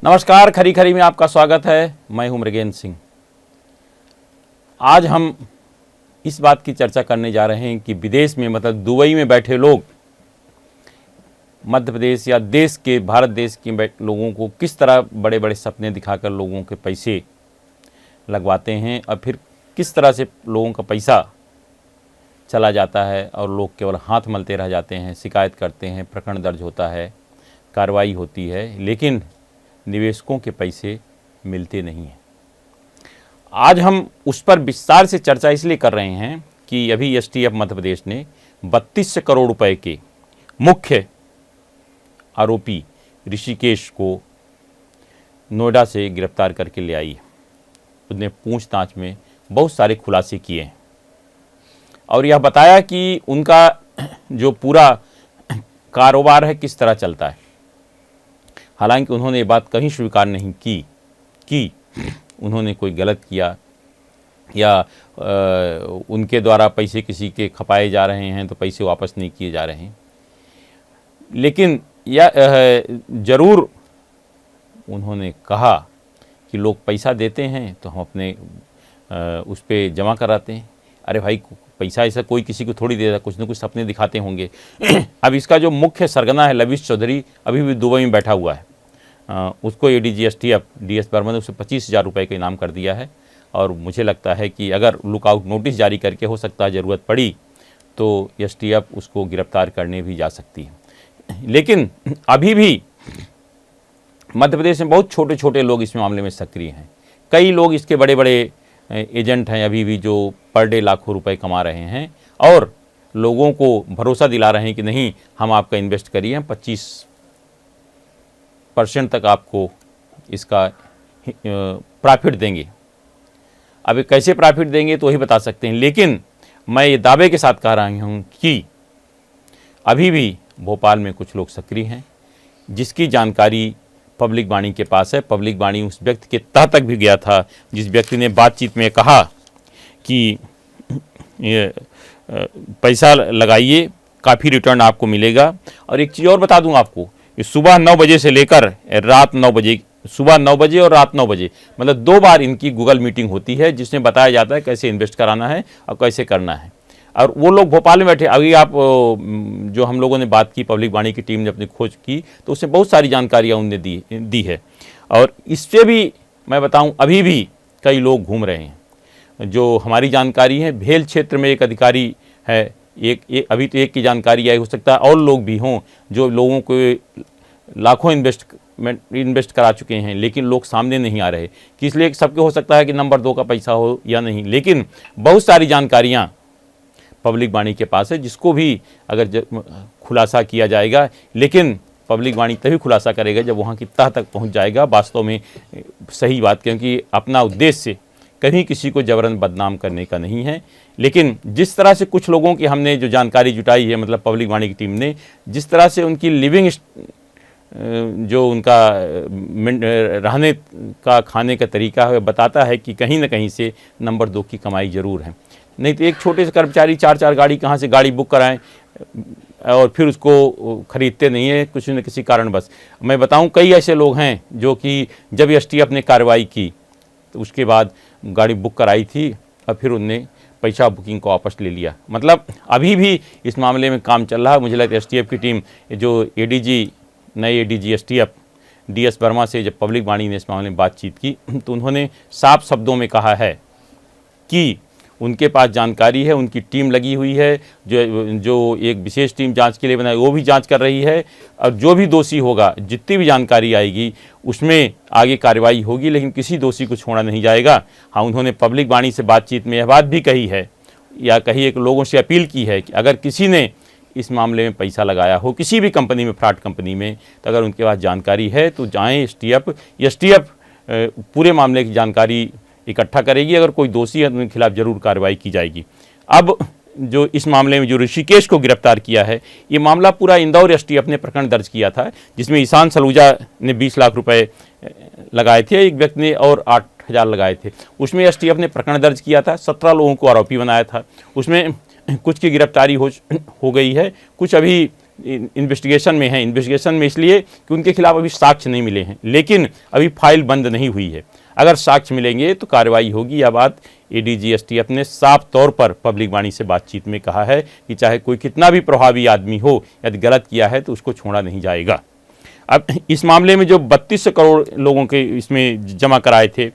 नमस्कार, खरी खरी में आपका स्वागत है। मैं हूं मृगेंद्र सिंह। आज हम इस बात की चर्चा करने जा रहे हैं कि विदेश में मतलब दुबई में बैठे लोग मध्य प्रदेश या देश के भारत देश के लोगों को किस तरह बड़े बड़े सपने दिखाकर लोगों के पैसे लगवाते हैं और फिर किस तरह से लोगों का पैसा चला जाता है और लोग केवल हाथ मलते रह जाते हैं, शिकायत करते हैं, प्रकरण दर्ज होता है, कार्रवाई होती है, लेकिन निवेशकों के पैसे मिलते नहीं हैं। आज हम उस पर विस्तार से चर्चा इसलिए कर रहे हैं कि अभी एसटीएफ मध्य प्रदेश ने 32 करोड़ रुपए के मुख्य आरोपी ऋषिकेश को नोएडा से गिरफ्तार करके ले आई है। उसने पूछताछ में बहुत सारे खुलासे किए हैं और यह बताया कि उनका जो पूरा कारोबार है किस तरह चलता है। हालांकि उन्होंने ये बात कहीं स्वीकार नहीं की कि उन्होंने कोई गलत किया या उनके द्वारा पैसे किसी के खपाए जा रहे हैं तो पैसे वापस नहीं किए जा रहे हैं। लेकिन यह ज़रूर उन्होंने कहा कि लोग पैसा देते हैं तो हम अपने उस पर जमा कराते हैं। अरे भाई, पैसा ऐसा कोई किसी को थोड़ी देता, कुछ न कुछ सपने दिखाते होंगे। अब इसका जो मुख्य सरगना है लविश चौधरी अभी भी दुबई में बैठा हुआ है। उसको एडीजी एसटीएफ डीएस बर्मा ने उसे 25,000 रुपये का इनाम कर दिया है और मुझे लगता है कि अगर लुकआउट नोटिस जारी करके हो सकता है ज़रूरत पड़ी तो एसटीएफ उसको गिरफ्तार करने भी जा सकती है। लेकिन अभी भी मध्य प्रदेश में बहुत छोटे छोटे लोग इस मामले में सक्रिय हैं। कई लोग इसके बड़े बड़े एजेंट हैं अभी भी, जो पर डे लाखों रुपए कमा रहे हैं और लोगों को भरोसा दिला रहे हैं कि नहीं, हम आपका इन्वेस्ट करिए, 25% तक आपको इसका प्रॉफिट देंगे। अब ये कैसे प्रॉफिट देंगे तो वही बता सकते हैं, लेकिन मैं ये दावे के साथ कह रहा हूँ कि अभी भी भोपाल में कुछ लोग सक्रिय हैं जिसकी जानकारी पब्लिक वाणी के पास है। पब्लिक वाणी उस व्यक्ति के तह तक भी गया था जिस व्यक्ति ने बातचीत में कहा कि ये पैसा लगाइए, काफ़ी रिटर्न आपको मिलेगा। और एक चीज़ और बता दूं आपको, सुबह 9 बजे से लेकर रात 9 बजे, सुबह 9 बजे और रात 9 बजे, मतलब 2 बार इनकी गूगल मीटिंग होती है जिसमें बताया जाता है कैसे इन्वेस्ट कराना है और कैसे करना है। और वो लोग भोपाल में बैठे। अभी आप जो हम लोगों ने बात की, पब्लिक वाणी की टीम ने अपनी खोज की तो उसमें बहुत सारी जानकारियाँ उनने दी है। और इससे भी मैं बताऊं, अभी भी कई लोग घूम रहे हैं। जो हमारी जानकारी है, भेल क्षेत्र में एक अधिकारी है, अभी तो एक की जानकारी आई, हो सकता है और लोग भी हों जो लोगों को लाखों इन्वेस्ट करा चुके हैं, लेकिन लोग सामने नहीं आ रहे कि इसलिए सबके हो सकता है कि नंबर 2 का पैसा हो या नहीं। लेकिन बहुत सारी जानकारियाँ पब्लिक वाणी के पास है जिसको भी अगर खुलासा किया जाएगा, लेकिन पब्लिक वाणी तभी खुलासा करेगा जब वहाँ की तह तक पहुँच जाएगा वास्तव में सही बात, क्योंकि अपना उद्देश्य कहीं किसी को जबरन बदनाम करने का नहीं है। लेकिन जिस तरह से कुछ लोगों की हमने जो जानकारी जुटाई है, मतलब पब्लिक वाणी की टीम ने, जिस तरह से उनकी लिविंग जो उनका रहने का, खाने का तरीका है, बताता है कि कहीं ना कहीं से नंबर 2 की कमाई ज़रूर है। नहीं तो एक छोटे से कर्मचारी 4-4 गाड़ी कहाँ से गाड़ी बुक कराएं और फिर उसको ख़रीदते नहीं है किसी न किसी कारण बस। मैं बताऊं, कई ऐसे लोग हैं जो कि जब एसटीएफ ने कार्रवाई की तो उसके बाद गाड़ी बुक कराई थी और फिर उनने पैसा बुकिंग को वापस ले लिया। मतलब अभी भी इस मामले में काम चल रहा है। मुझे लगता है एसटीएफ की टीम, जो नए एडीजी एसटीएफ डीएस वर्मा से जब पब्लिक वाणी ने इस मामले में बातचीत की तो उन्होंने साफ शब्दों में कहा है कि उनके पास जानकारी है, उनकी टीम लगी हुई है, जो एक विशेष टीम जांच के लिए बनाई वो भी जांच कर रही है और जो भी दोषी होगा, जितनी भी जानकारी आएगी उसमें आगे कार्रवाई होगी, लेकिन किसी दोषी को छोड़ा नहीं जाएगा। हाँ, उन्होंने पब्लिक वाणी से बातचीत में यह बात भी कही है या कही एक लोगों से अपील की है कि अगर किसी ने इस मामले में पैसा लगाया हो किसी भी कंपनी में, फ्रॉड कंपनी में, तो अगर उनके पास जानकारी है तो जाएँ एसटीएफ पूरे मामले की जानकारी इकट्ठा करेगी। अगर कोई दोषी है तो उनके खिलाफ जरूर कार्रवाई की जाएगी। अब जो इस मामले में जो ऋषिकेश को गिरफ्तार किया है, ये मामला पूरा इंदौर एसटीएफ ने प्रकरण दर्ज किया था जिसमें ईशान सलूजा ने 20 लाख रुपए लगाए थे, एक व्यक्ति ने और 8,000 लगाए थे। उसमें एसटीएफ ने प्रकरण दर्ज किया था, 17 लोगों को आरोपी बनाया था। उसमें कुछ की गिरफ्तारी हो गई है, कुछ अभी इन्वेस्टिगेशन में हैं। इन्वेस्टिगेशन में इसलिए कि उनके खिलाफ अभी साक्ष्य नहीं मिले हैं, लेकिन अभी फाइल बंद नहीं हुई है। अगर साक्ष्य मिलेंगे तो कार्रवाई होगी। यह बात एडीजी एसटीएफ ने साफ तौर पर पब्लिक वाणी से बातचीत में कहा है कि चाहे कोई कितना भी प्रभावी आदमी हो, यदि गलत किया है तो उसको छोड़ा नहीं जाएगा। अब इस मामले में जो 32 करोड़ लोगों के इसमें जमा कराए थे,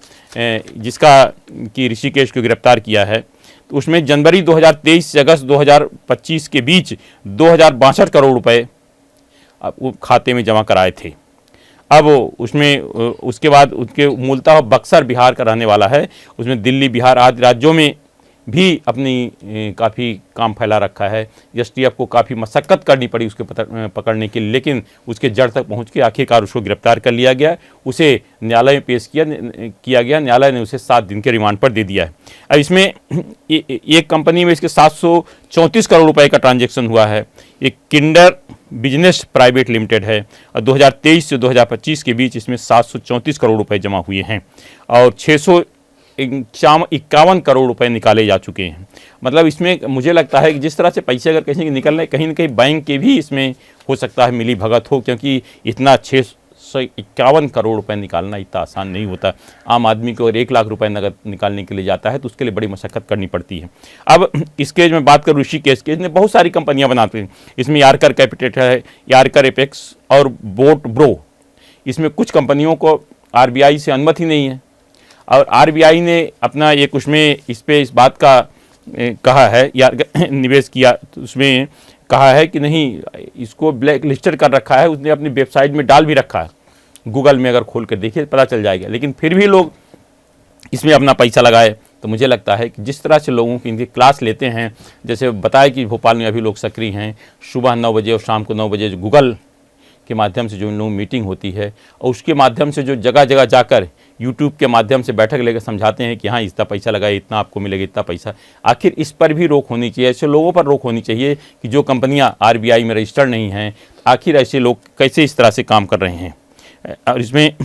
जिसका कि ऋषिकेश को गिरफ्तार किया है, तो उसमें जनवरी 2023 से अगस्त 2025 के बीच 2062 करोड़ रुपए खाते में जमा कराए थे। अब उसमें उसके बाद उसके मूलतः बक्सर बिहार का रहने वाला है, उसमें दिल्ली, बिहार आदि राज्यों में भी अपनी काफ़ी काम फैला रखा है। एसटीएफ को काफ़ी मशक्क़त करनी पड़ी उसके पकड़ने के लिए, लेकिन उसके जड़ तक पहुंच के आखिरकार उसको गिरफ्तार कर लिया गया। उसे न्यायालय में पेश किया गया। न्यायालय ने उसे 7 दिन के रिमांड पर दे दिया है। अब इसमें एक कंपनी में इसके 734 करोड़ रुपए का ट्रांजैक्शन हुआ है। एक किंडर बिजनेस प्राइवेट लिमिटेड है और 2023 से 2025 के बीच इसमें 734 करोड़ रुपए जमा हुए हैं और 651 करोड़ रुपए निकाले जा चुके हैं। मतलब इसमें मुझे लगता है कि जिस तरह से पैसे अगर कहीं निकल रहे, कहीं ना कहीं बैंक के भी इसमें हो सकता है मिली भगत हो, क्योंकि इतना 651 करोड़ रुपए निकालना इतना आसान नहीं होता। आम आदमी को अगर 1 लाख रुपए नगद निकालने के लिए जाता है तो उसके लिए बड़ी मशक्क़त करनी पड़ती है। अब इस केस में बात करूँ, ऋषिकेश केस में बहुत सारी कंपनियां बनाती हैं। इसमें यारकर कैपिटल है, यारकर एपेक्स और बोट ब्रो। इसमें कुछ कंपनियों को आरबीआई से अनुमति नहीं है और आरबीआई ने अपना एक उसमें इस बात का कहा है या निवेश किया, तो उसमें कहा है कि नहीं, इसको ब्लैक लिस्टेड कर रखा है। उसने अपनी वेबसाइट में डाल भी रखा है, गूगल में अगर खोल कर देखिए पता चल जाएगा। लेकिन फिर भी लोग इसमें अपना पैसा लगाए। तो मुझे लगता है कि जिस तरह से लोगों की इनकी क्लास लेते हैं, जैसे बताया कि भोपाल में अभी लोग सक्रिय हैं, सुबह 9 बजे और शाम को 9 बजे जो गूगल के माध्यम से जो इन लोगों मीटिंग होती है और उसके माध्यम से जो जगह जगह जाकर यूट्यूब के माध्यम से बैठक लेकर समझाते हैं कि हाँ इतना पैसा लगाए, इतना आपको मिलेगा, इतना पैसा। आखिर इस पर भी रोक होनी चाहिए। ऐसे लोगों पर रोक होनी चाहिए कि जो कंपनियां आरबीआई में रजिस्टर्ड नहीं हैं, आखिर ऐसे लोग कैसे इस तरह से काम कर रहे हैं। और इसमें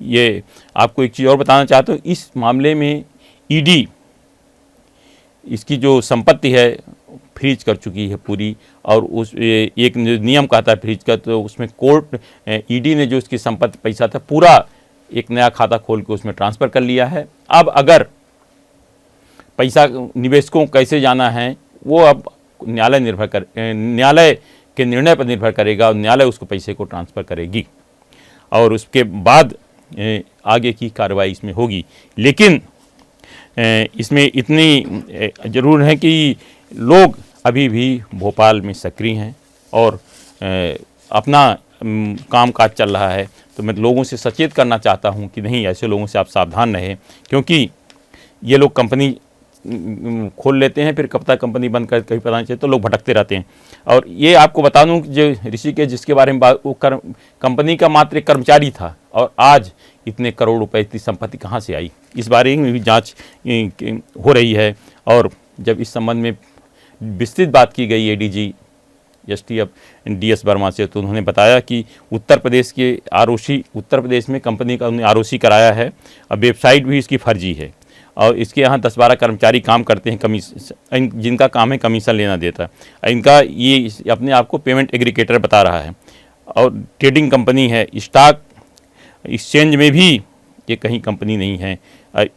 ये आपको एक चीज़ और बताना चाहता हूँ, इस मामले में ईडी इसकी जो संपत्ति है फ्रीज कर चुकी है पूरी, और उस एक नियम कहता है फ्रीज का, तो उसमें कोर्ट ईडी ने जो इसकी संपत्ति पैसा था पूरा एक नया खाता खोल के उसमें ट्रांसफ़र कर लिया है। अब अगर पैसा निवेशकों को कैसे जाना है वो अब न्यायालय के निर्णय पर निर्भर करेगा और न्यायालय उसको पैसे को ट्रांसफ़र करेगी और उसके बाद आगे की कार्रवाई इसमें होगी। लेकिन इसमें इतनी ज़रूर है कि लोग अभी भी भोपाल में सक्रिय हैं और अपना कामकाज चल रहा है। तो मैं लोगों से सचेत करना चाहता हूं कि नहीं, ऐसे लोगों से आप सावधान रहें, क्योंकि ये लोग कंपनी खोल लेते हैं, फिर कब तक कंपनी बंद कर कहीं पता नहीं चलता, तो लोग भटकते रहते हैं। और ये आपको बता दूं कि जो ऋषिकेश जिसके बारे में वो कंपनी का मात्र एक कर्मचारी था और आज इतने करोड़ रुपए इतनी संपत्ति कहाँ से आई, इस बारे में भी जाँच हो रही है। और जब इस संबंध में विस्तृत बात की गई एडीजी एसटीएफ डीएस वर्मा से, तो उन्होंने बताया कि उत्तर प्रदेश के उत्तर प्रदेश में कंपनी का उन्होंने आरओसी कराया है और वेबसाइट भी इसकी फर्जी है और इसके यहाँ 10-12 कर्मचारी काम करते हैं जिनका काम है कमीशन लेना देता है। इनका ये अपने आप को पेमेंट एग्रीगेटर बता रहा है और ट्रेडिंग कंपनी है, स्टॉक एक्सचेंज में भी ये कहीं कंपनी नहीं है।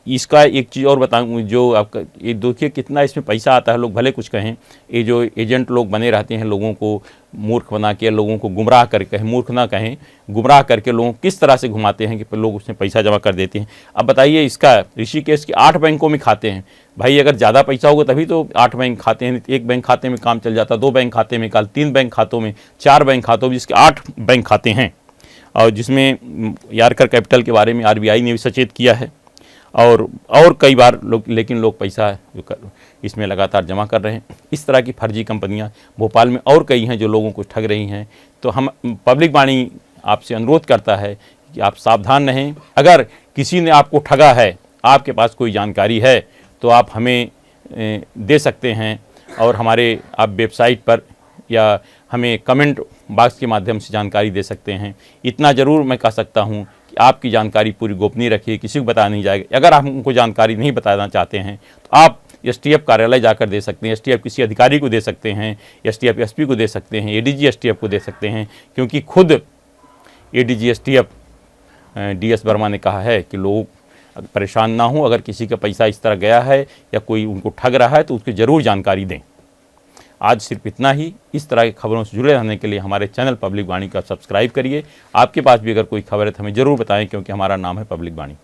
इसका एक चीज़ और बताऊँ, जो आपका ये देखिए कितना इसमें पैसा आता है। लोग भले कुछ कहें, ये जो एजेंट लोग बने रहते हैं लोगों को मूर्ख बना के, लोगों को गुमराह करके, मूर्ख ना कहें, गुमराह करके लोगों को किस तरह से घुमाते हैं कि लोग उसमें पैसा जमा कर देते हैं। अब बताइए, इसका ऋषिकेश के 8 बैंकों में खाते हैं। भाई अगर ज़्यादा पैसा होगा तभी तो 8 बैंक खाते हैं, एक बैंक खाते में काम चल जाता, 2 बैंक खाते में, कल 3 बैंक खातों में, 4 बैंक खातों में, जिसके 8 बैंक खाते हैं। और जिसमें यारकर कैपिटल के बारे में आरबीआई ने भी सचेत किया है और कई बार लेकिन लोग पैसा इसमें लगातार जमा कर रहे हैं। इस तरह की फर्जी कंपनियां भोपाल में और कई हैं जो लोगों को ठग रही हैं। तो हम पब्लिक वाणी आपसे अनुरोध करता है कि आप सावधान रहें। अगर किसी ने आपको ठगा है, आपके पास कोई जानकारी है तो आप हमें दे सकते हैं और हमारे आप वेबसाइट पर या हमें कमेंट बॉक्स के माध्यम से जानकारी दे सकते हैं। इतना ज़रूर मैं कह सकता हूं कि आपकी जानकारी पूरी गोपनीय रखिए, किसी को बताया नहीं जाएगा। अगर आप हमको जानकारी नहीं बताना चाहते हैं तो आप एसटीएफ कार्यालय जाकर दे सकते हैं, एसटीएफ किसी अधिकारी को दे सकते हैं, एसटीएफ एसपी को दे सकते हैं, एडीजी एसटीएफ को दे सकते हैं, क्योंकि खुद एडीजी एसटीएफ डीएस वर्मा ने कहा है कि लोग परेशान ना हो, अगर किसी का पैसा इस तरह गया है या कोई उनको ठग रहा है तो उसकी ज़रूर जानकारी दें। आज सिर्फ इतना ही। इस तरह की खबरों से जुड़े रहने के लिए हमारे चैनल पब्लिक वाणी का सब्सक्राइब करिए। आपके पास भी अगर कोई खबर है तो हमें ज़रूर बताएं, क्योंकि हमारा नाम है पब्लिक वाणी।